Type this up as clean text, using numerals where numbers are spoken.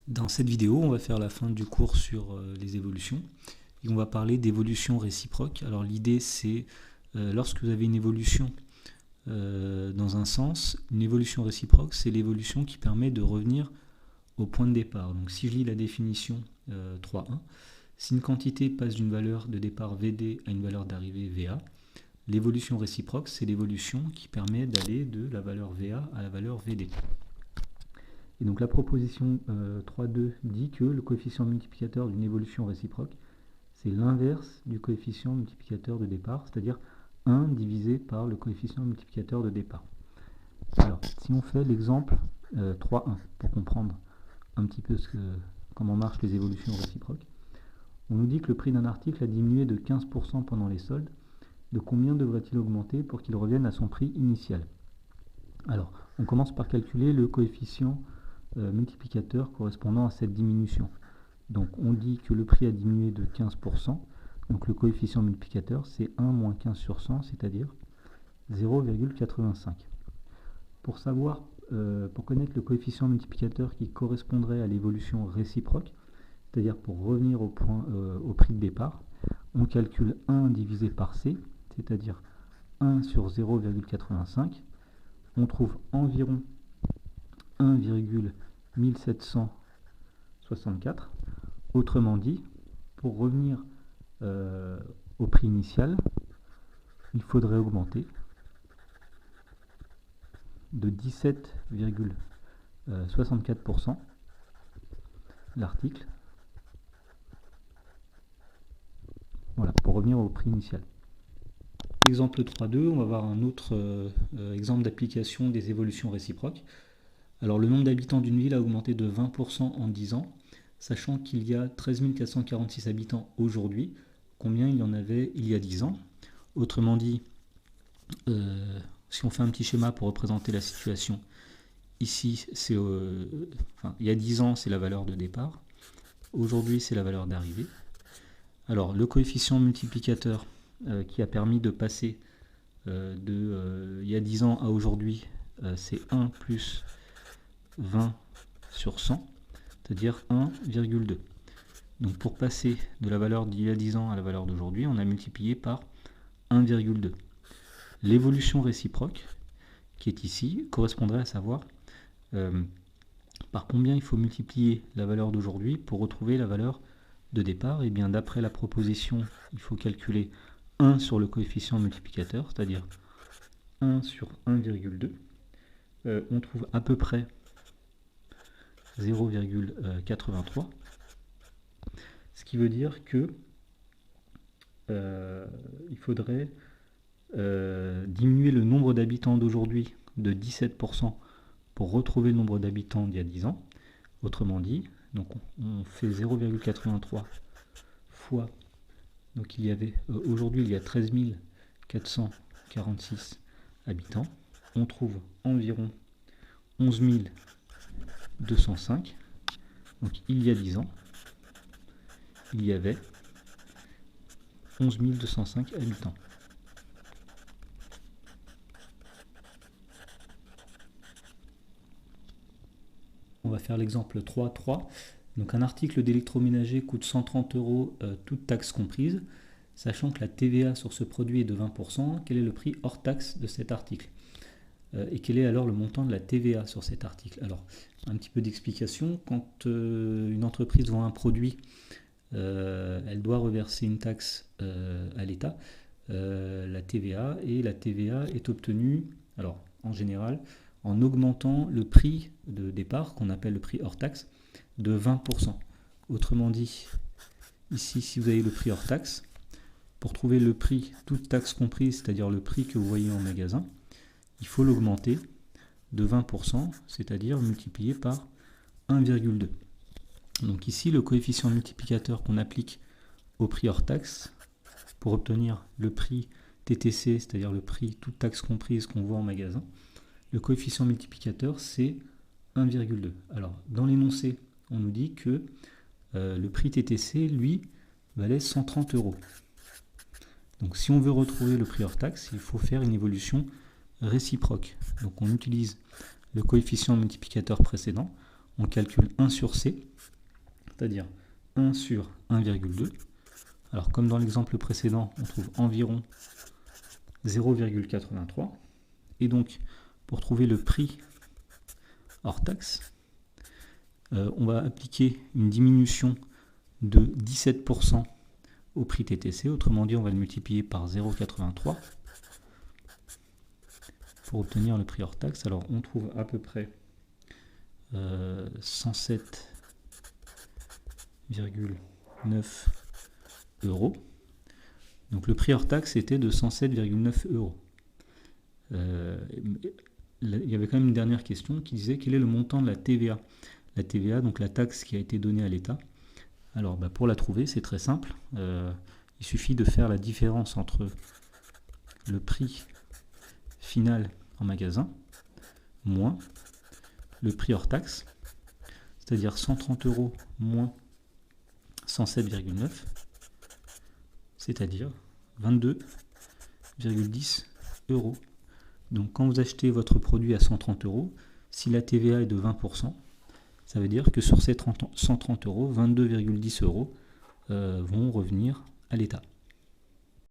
Dans cette vidéo, on va faire la fin du cours sur les évolutions et on va parler d'évolution réciproque. Alors l'idée c'est lorsque vous avez une évolution dans un sens, une évolution réciproque, c'est l'évolution qui permet de revenir au point de départ. Donc si je lis la définition 3.1, si une quantité passe d'une valeur de départ VD à une valeur d'arrivée VA, l'évolution réciproque, c'est l'évolution qui permet d'aller de la valeur VA à la valeur VD. Et donc la proposition 3.2 dit que le coefficient multiplicateur d'une évolution réciproque, c'est l'inverse du coefficient multiplicateur de départ, c'est-à-dire 1 divisé par le coefficient multiplicateur de départ. Alors, si on fait l'exemple 3.1, pour comprendre un petit peu comment marchent les évolutions réciproques, on nous dit que le prix d'un article a diminué de 15% pendant les soldes. De combien devrait-il augmenter pour qu'il revienne à son prix initial? Alors, on commence par calculer le coefficient multiplicateur correspondant à cette diminution. Donc on dit que le prix a diminué de 15%, donc le coefficient multiplicateur c'est 1 moins 15 sur 100, c'est-à-dire 0,85. Pour savoir, pour connaître le coefficient multiplicateur qui correspondrait à l'évolution réciproque, c'est-à-dire pour revenir au prix de départ, on calcule 1 divisé par C, c'est-à-dire 1 sur 0,85, on trouve environ 1,1764. Autrement dit, pour revenir au prix initial, il faudrait augmenter de 17,64% l'article, voilà, pour revenir au prix initial. Exemple 3.2, on va voir un autre exemple d'application des évolutions réciproques. Alors le nombre d'habitants d'une ville a augmenté de 20% en 10 ans, sachant qu'il y a 13 446 habitants aujourd'hui. Combien il y en avait il y a 10 ans? Autrement dit, si on fait un petit schéma pour représenter la situation, ici, il y a 10 ans, c'est la valeur de départ. Aujourd'hui, c'est la valeur d'arrivée. Alors, le coefficient multiplicateur qui a permis de passer il y a 10 ans à aujourd'hui, c'est 1 plus 20 sur 100, c'est-à-dire 1,2. Donc pour passer de la valeur d'il y a 10 ans à la valeur d'aujourd'hui, on a multiplié par 1,2. L'évolution réciproque, qui est ici, correspondrait à savoir par combien il faut multiplier la valeur d'aujourd'hui pour retrouver la valeur de départ. Et bien d'après la proposition, il faut calculer 1 sur le coefficient multiplicateur, c'est-à-dire 1 sur 1,2. On trouve à peu près 0,83, ce qui veut dire que il faudrait diminuer le nombre d'habitants d'aujourd'hui de 17% pour retrouver le nombre d'habitants d'il y a 10 ans. Autrement dit, donc on fait 0,83 fois, donc aujourd'hui il y a 13 446 habitants, on trouve environ 11 205. Donc il y a 10 ans, il y avait 11 205 habitants. On va faire l'exemple 3.3. Donc un article d'électroménager coûte 130 €, toutes taxes comprises. Sachant que la TVA sur ce produit est de 20%, quel est le prix hors taxe de cet article? Et quel est alors le montant de la TVA sur cet article? Alors, un petit peu d'explication. Quand une entreprise vend un produit, elle doit reverser une taxe à l'État, la TVA, et la TVA est obtenue, alors en général, en augmentant le prix de départ, qu'on appelle le prix hors taxe, de 20%. Autrement dit, ici, si vous avez le prix hors taxe, pour trouver le prix, toute taxe comprise, c'est-à-dire le prix que vous voyez en magasin, il faut l'augmenter de 20%, c'est-à-dire multiplié par 1,2. Donc ici, le coefficient multiplicateur qu'on applique au prix hors taxe, pour obtenir le prix TTC, c'est-à-dire le prix toute taxe comprise qu'on voit en magasin, le coefficient multiplicateur, c'est 1,2. Alors, dans l'énoncé, on nous dit que le prix TTC, lui, valait 130 €. Donc si on veut retrouver le prix hors taxe, il faut faire une évolution réciproque. Donc on utilise le coefficient multiplicateur précédent, on calcule 1 sur C, c'est-à-dire 1 sur 1,2. Alors comme dans l'exemple précédent, on trouve environ 0,83. Et donc, pour trouver le prix hors taxe, on va appliquer une diminution de 17% au prix TTC. Autrement dit, on va le multiplier par 0,83 pour obtenir le prix hors taxe. Alors, on trouve à peu près 107,9 euros. Donc, le prix hors taxe était de 107,9 euros. Il y avait quand même une dernière question qui disait quel est le montant de la TVA. La TVA, donc la taxe qui a été donnée à l'État. Alors pour la trouver, c'est très simple. Il suffit de faire la différence entre le prix final en magasin moins le prix hors taxe, c'est-à-dire 130 euros moins 107,9, c'est-à-dire 22,10 euros. Donc quand vous achetez votre produit à 130 euros, si la TVA est de 20%, ça veut dire que sur ces 130 euros, 22,10 euros vont revenir à l'État.